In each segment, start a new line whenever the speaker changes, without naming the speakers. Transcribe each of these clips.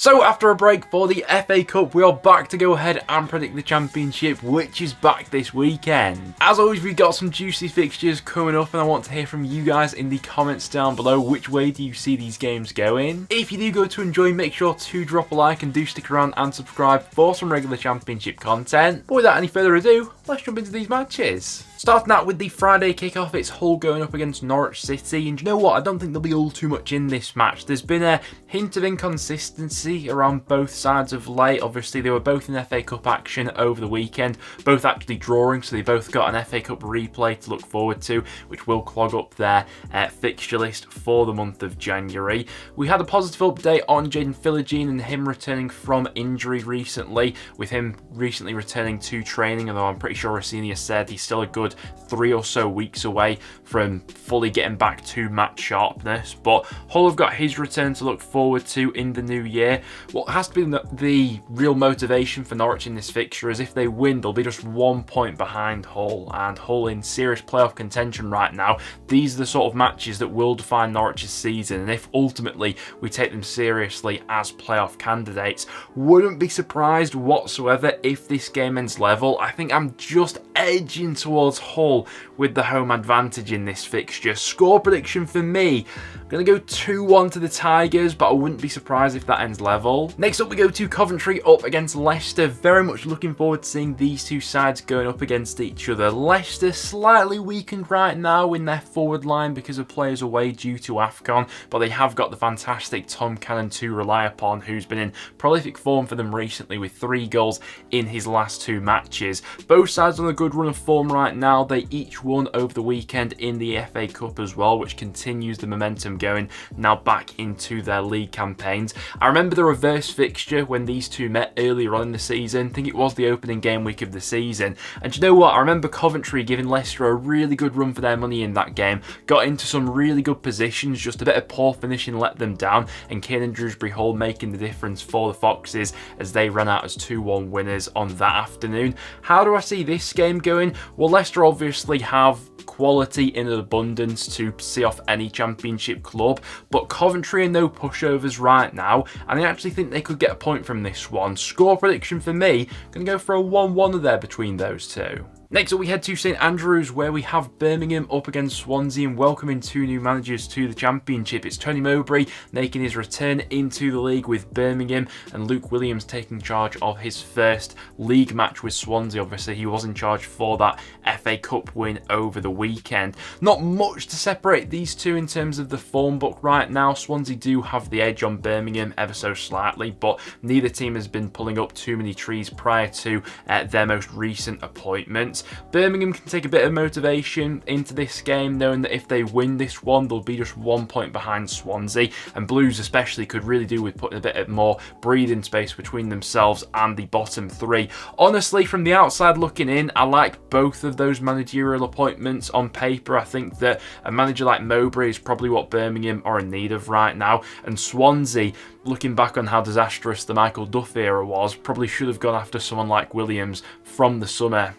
So after a break for the FA Cup, we are back to go ahead and predict the Championship, which is back this weekend. As always, we've got some juicy fixtures coming up, and I want to hear from you guys in the comments down below. Which way do you see these games going? If you do go to enjoy, make sure to drop a like and do stick around and subscribe for some regular Championship content. But without any further ado, let's jump into these matches. Starting out with the Friday kickoff, it's Hull going up against Norwich City, and you know what, I don't think there'll be all too much in this match. There's been a hint of inconsistency around both sides of late. Obviously, they were both in FA Cup action over the weekend, both actually drawing, so they both got an FA Cup replay to look forward to, which will clog up their fixture list for the month of January. We had a positive update on Jaden Philogene and him returning from injury recently, with him recently returning to training, although I'm pretty sure Rossini said he's still a good 3 or so weeks away from fully getting back to match sharpness. But Hull have got his return to look forward to in the new year. What has to be the real motivation for Norwich in this fixture is if they win, they'll be just 1 point behind Hull, and Hull in serious playoff contention right now. These are the sort of matches that will define Norwich's season, and if ultimately we take them seriously as playoff candidates, wouldn't be surprised whatsoever if this game ends level. I think I'm just edging towards Hull with the home advantage in this fixture. Score prediction for me, I'm going to go 2-1 to the Tigers, but I wouldn't be surprised if that ends level. Next up we go to Coventry up against Leicester. Very much looking forward to seeing these two sides going up against each other. Leicester slightly weakened right now in their forward line because of players away due to AFCON, but they have got the fantastic Tom Cannon to rely upon, who's been in prolific form for them recently with 3 goals in his last 2 matches. Both sides on a good run of form right now. They each won over the weekend in the FA Cup as well, which continues the momentum going now back into their league campaigns. I remember the reverse fixture when these two met earlier on in the season. I think it was the opening game week of the season. And you know what? I remember Coventry giving Leicester a really good run for their money in that game. Got into some really good positions, just a bit of poor finishing let them down, and Kiernan Dewsbury Hall making the difference for the Foxes as they ran out as 2-1 winners on that afternoon. How do I see this game going? Well, Leicester obviously have quality in abundance to see off any Championship club, but Coventry are no pushovers right now, and I actually think they could get a point from this one. Score prediction for me, going to go for a 1-1 there between those two. Next up we head to St Andrews, where we have Birmingham up against Swansea and welcoming 2 new managers to the Championship. It's Tony Mowbray making his return into the league with Birmingham, and Luke Williams taking charge of his first league match with Swansea. Obviously he was in charge for that FA Cup win over the weekend. Not much to separate these two in terms of the form book right now. Swansea do have the edge on Birmingham ever so slightly, but neither team has been pulling up too many trees prior to their most recent appointments. Birmingham can take a bit of motivation into this game, knowing that if they win this one, they'll be just 1 point behind Swansea, and Blues especially could really do with putting a bit more breathing space between themselves and the bottom 3. Honestly, from the outside looking in, I like both of those managerial appointments on paper. I think that a manager like Mowbray is probably what Birmingham are in need of right now, and Swansea, looking back on how disastrous the Michael Duff era was, probably should have gone after someone like Williams from the summer.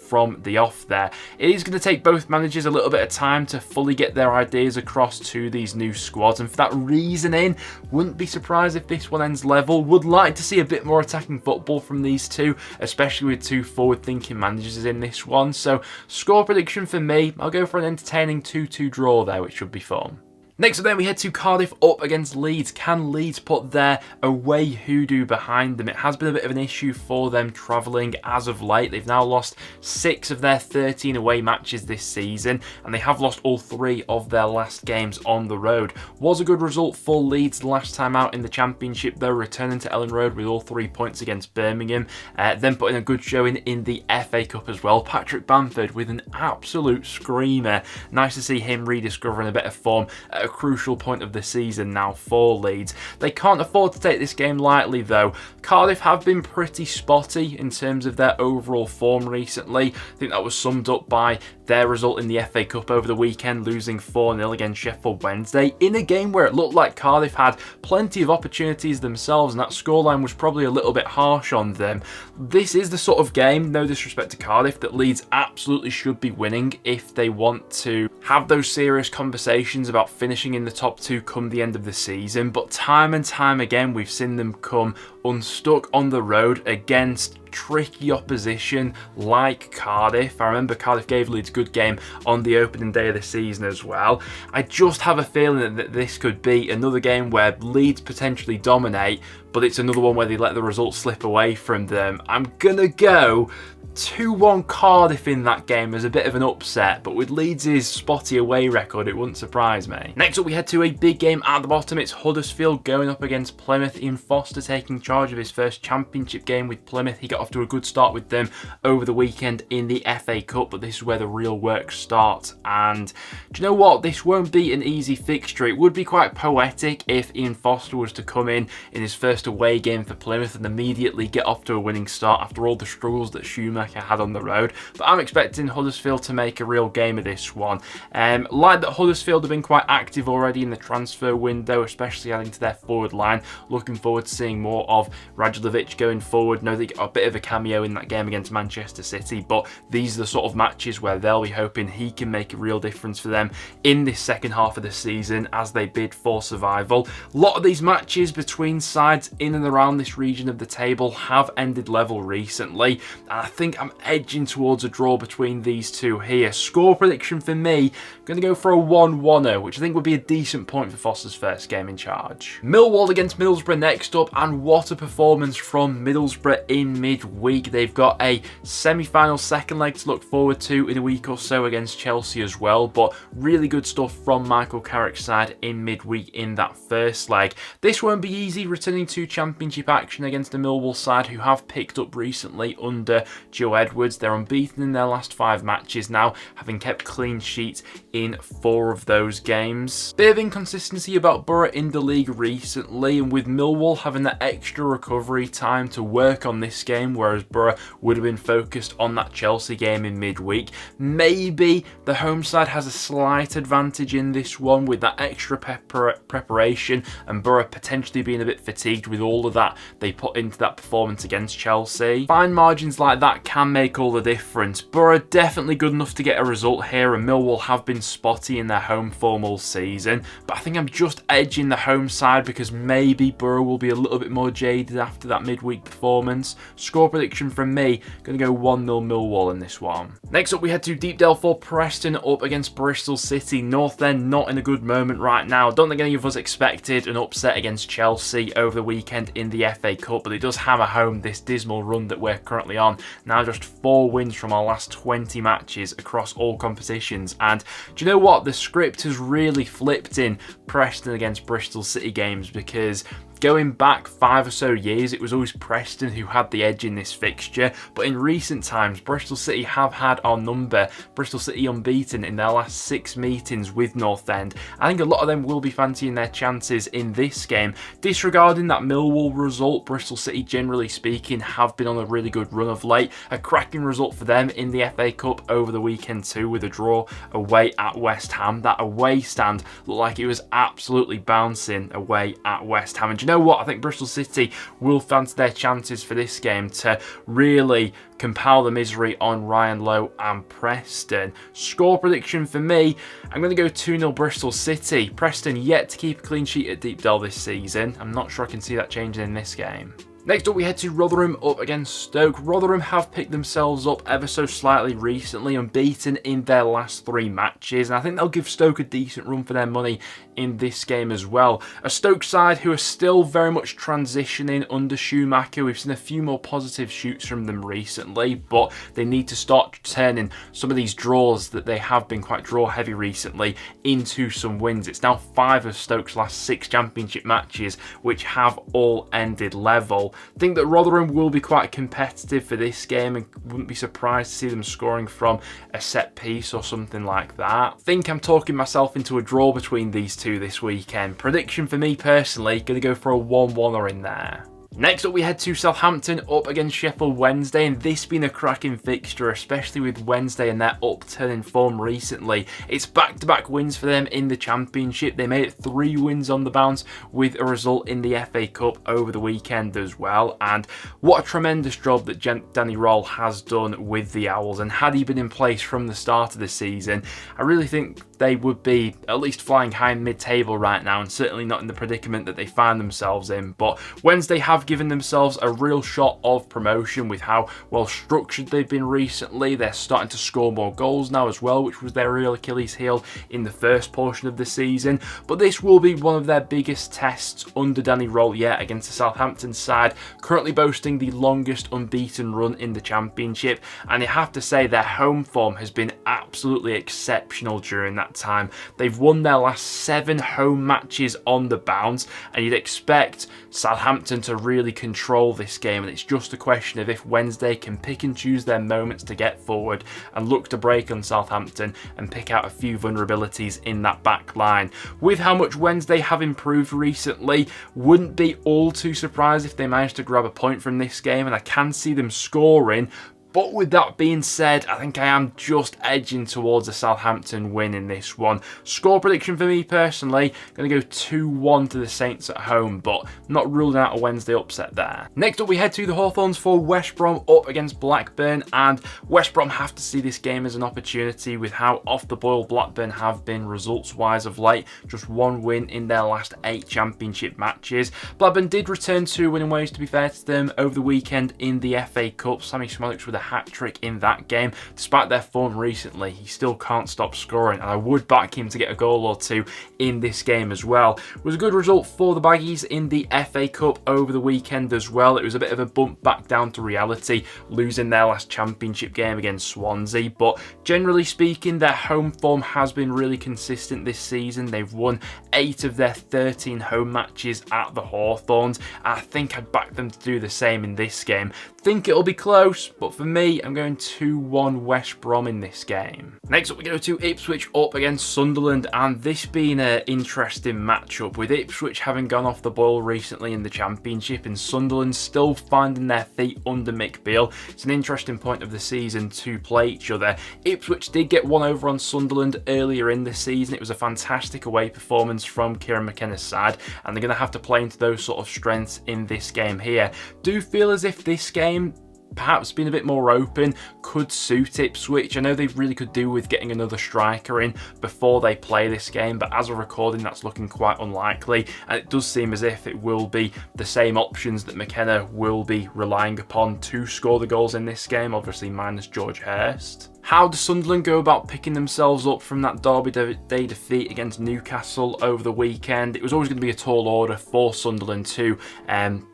From the off there. It is going to take both managers a little bit of time to fully get their ideas across to these new squads, and for that reasoning, wouldn't be surprised if this one ends level. Would like to see a bit more attacking football from these two, especially with 2 forward-thinking managers in this one. So score prediction for me, I'll go for an entertaining 2-2 draw there, which should be fun. Next up then we head to Cardiff up against Leeds. Can Leeds put their away hoodoo behind them? It has been a bit of an issue for them travelling as of late. They've now lost 6 of their 13 away matches this season, and they have lost all 3 of their last games on the road. Was a good result for Leeds the last time out in the Championship though, returning to Ellen Road with all 3 points against Birmingham, then putting a good showing in the FA Cup as well. Patrick Bamford with an absolute screamer. Nice to see him rediscovering a bit of form at a crucial point of the season now for Leeds. They can't afford to take this game lightly though. Cardiff have been pretty spotty in terms of their overall form recently. I think that was summed up by their result in the FA Cup over the weekend, losing 4-0 against Sheffield Wednesday in a game where it looked like Cardiff had plenty of opportunities themselves, and that scoreline was probably a little bit harsh on them. This is the sort of game, no disrespect to Cardiff, that Leeds absolutely should be winning if they want to have those serious conversations about finishing finishing in the top 2 come the end of the season, but time and time again we've seen them come unstuck on the road against tricky opposition like Cardiff. I remember Cardiff gave Leeds a good game on the opening day of the season as well. I just have a feeling that this could be another game where Leeds potentially dominate, but it's another one where they let the results slip away from them. I'm gonna go 2-1 Cardiff in that game as a bit of an upset, but with Leeds' spotty away record, it wouldn't surprise me. Next up, we head to a big game at the bottom. It's Huddersfield going up against Plymouth. Ian Foster taking charge of his first championship game with Plymouth. He got off to a good start with them over the weekend in the FA Cup, but this is where the real work starts. And do you know what? This won't be an easy fixture. It would be quite poetic if Ian Foster was to come in his first away game for Plymouth and immediately get off to a winning start after all the struggles that Schumacher had on the road. But I'm expecting Huddersfield to make a real game of this one. Like that Huddersfield have been quite active already in the transfer window, especially adding to their forward line. Looking forward to seeing more of Radulovic going forward. Know they got a bit of a cameo in that game against Manchester City, but these are the sort of matches where they'll be hoping he can make a real difference for them in this second half of the season as they bid for survival. A lot of these matches between sides in and around this region of the table have ended level recently, and I think I'm edging towards a draw between these two here. Score prediction for me, I'm going to go for a 1-1-0, which I think would be a decent point for Foster's first game in charge. Millwall against Middlesbrough next up, and what a performance from Middlesbrough in midweek. They've got a semi-final second leg to look forward to in a week or so against Chelsea as well, but really good stuff from Michael Carrick's side in midweek in that first leg. This won't be easy, returning to championship action against a Millwall side who have picked up recently under Joe Edwards. They're unbeaten in their last 5 matches now, having kept clean sheets in 4 of those games. Bit of inconsistency about Borough in the league recently, and with Millwall having that extra recovery time to work on this game, whereas Borough would have been focused on that Chelsea game in midweek. Maybe the home side has a slight advantage in this one with that extra preparation, and Borough potentially being a bit fatigued with all of that they put into that performance against Chelsea. Fine margins like that can make all the difference. Borough definitely good enough to get a result here, and Millwall have been spotty in their home form all season, but I think I'm just edging the home side because maybe Borough will be a little bit more jaded after that midweek performance. Score prediction from me, going to go 1-0 Millwall in this one. Next up, we head to Deepdale for Preston up against Bristol City. North End not in a good moment right now. Don't think any of us expected an upset against Chelsea over the weekend in the FA Cup, but it does hammer home this dismal run that we're currently on. Now just 4 wins from our last 20 matches across all competitions, and do you know what? The script has really flipped in Preston against Bristol City games, because going back 5 or so years, it was always Preston who had the edge in this fixture, but in recent times, Bristol City have had our number. Bristol City unbeaten in their last 6 meetings with North End. I think a lot of them will be fancying their chances in this game. Disregarding that Millwall result, Bristol City, generally speaking, have been on a really good run of late. A cracking result for them in the FA Cup over the weekend too, with a draw away at West Ham. That away stand looked like it was absolutely bouncing away at West Ham. And do you know what? I think Bristol City will fancy their chances for this game to really compile the misery on Ryan Lowe and Preston. Score prediction for me, I'm going to go 2-0 Bristol City. Preston yet to keep a clean sheet at Deepdale this season. I'm not sure I can see that changing in this game. Next up, we head to Rotherham up against Stoke. Rotherham have picked themselves up ever so slightly recently, unbeaten in their last 3 matches, and I think they'll give Stoke a decent run for their money in this game as well. A Stoke side who are still very much transitioning under Schumacher. We've seen a few more positive shoots from them recently, but they need to start turning some of these draws that they have been quite draw heavy recently into some wins. It's now 5 of Stoke's last 6 championship matches which have all ended level. I think that Rotherham will be quite competitive for this game, and wouldn't be surprised to see them scoring from a set piece or something like that. I think I'm talking myself into a draw between these two this weekend. Prediction for me personally, going to go for a 1-1 in there. Next up, we head to Southampton up against Sheffield Wednesday, and this being a cracking fixture, especially with Wednesday and their upturn in form recently. It's back-to-back wins for them in the Championship. They made it 3 wins on the bounce with a result in the FA Cup over the weekend as well. And what a tremendous job that Danny Röhl has done with the Owls. And had he been in place from the start of the season, I really think they would be at least flying high in mid-table right now, and certainly not in the predicament that they find themselves in. But Wednesday have given themselves a real shot of promotion with how well structured they've been recently. They're starting to score more goals now as well, which was their real Achilles heel in the first portion of the season. But this will be one of their biggest tests under Danny Röhl yet against the Southampton side, currently boasting the longest unbeaten run in the Championship. And you have to say their home form has been absolutely exceptional during that time. They've won their last 7 home matches on the bounce, and you'd expect Southampton to really control this game, and it's just a question of if Wednesday can pick and choose their moments to get forward and look to break on Southampton and pick out a few vulnerabilities in that back line. With how much Wednesday have improved recently, wouldn't be all too surprised if they managed to grab a point from this game, and I can see them scoring. But with that being said, I think I am just edging towards a Southampton win in this one. Score prediction for me personally, going to go 2-1 to the Saints at home, but not ruling out a Wednesday upset there. Next up, we head to the Hawthorns for West Brom up against Blackburn, and West Brom have to see this game as an opportunity with how off the boil Blackburn have been results-wise of late. Just 1 win in their last 8 Championship matches. Blackburn did return 2 winning ways, to be fair to them, over the weekend in the FA Cup. Sammy Smolix with a hat-trick in that game. Despite their form recently, he still can't stop scoring, and I would back him to get a goal or 2 in this game as well. It was a good result for the Baggies in the FA Cup over the weekend as well. It was a bit of a bump back down to reality, losing their last Championship game against Swansea, but generally speaking, their home form has been really consistent this season. They've won 8 of their 13 home matches at the Hawthorns. I think I'd back them to do the same in this game. Think it'll be close, but for me, I'm going 2-1 West Brom in this game. Next up, we go to Ipswich up against Sunderland, and this being an interesting matchup, with Ipswich having gone off the boil recently in the Championship and Sunderland still finding their feet under Mick Beale. It's an interesting point of the season to play each other. Ipswich did get 1 over on Sunderland earlier in the season. It was a fantastic away performance from Kieran McKenna's side, and they're going to have to play into those sort of strengths in this game here. Do feel as if this game, perhaps being a bit more open, could suit Ipswich. I know they really could do with getting another striker in before they play this game, but as of recording, that's looking quite unlikely, and it does seem as if it will be the same options that McKenna will be relying upon to score the goals in this game, obviously minus George Hurst. How does Sunderland go about picking themselves up from that Derby Day defeat against Newcastle over the weekend? It was always going to be a tall order for Sunderland to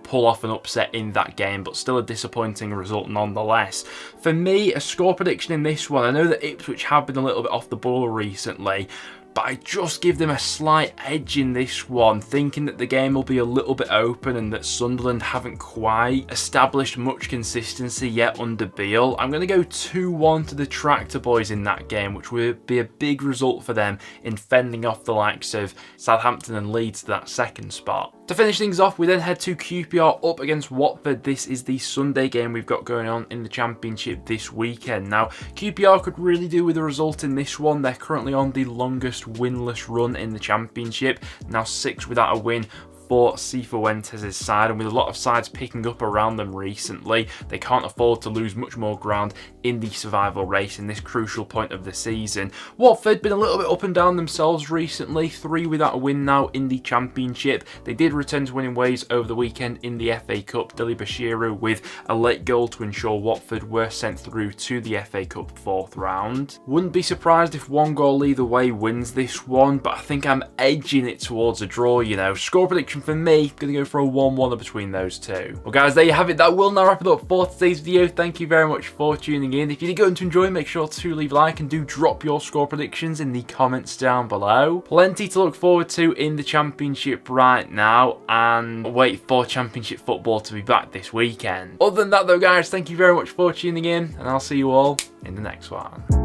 pull off an upset in that game, but still a disappointing result nonetheless. For me, a score prediction in this one, I know that Ipswich have been a little bit off the ball recently, but I just give them a slight edge in this one, thinking that the game will be a little bit open and that Sunderland haven't quite established much consistency yet under Beale. I'm going to go 2-1 to the Tractor Boys in that game, which would be a big result for them in fending off the likes of Southampton and Leeds to that second spot. To finish things off, we then head to QPR up against Watford. This is the Sunday game we've got going on in the Championship this weekend. Now, QPR could really do with a result in this one. They're currently on the longest winless run in the Championship, now 6 without a win for Cifuentes' side, and with a lot of sides picking up around them recently, they can't afford to lose much more ground in the survival race in this crucial point of the season. Watford been a little bit up and down themselves recently, 3 without a win now in the Championship. They did return to winning ways over the weekend in the FA Cup, Dilly Bashiru with a late goal to ensure Watford were sent through to the FA Cup 4th round. Wouldn't be surprised if 1 goal either way wins this one, but I think I'm edging it towards a draw, you know. Score prediction for me, going to go for a 1-1 between those two. Well guys, there you have it. That will now wrap it up for today's video. Thank you very much for tuning in. If you did go on to enjoy, make sure to leave a like and do drop your score predictions in the comments down below. Plenty to look forward to in the Championship right now, and wait for Championship football to be back this weekend. Other than that though guys, thank you very much for tuning in, and I'll see you all in the next one.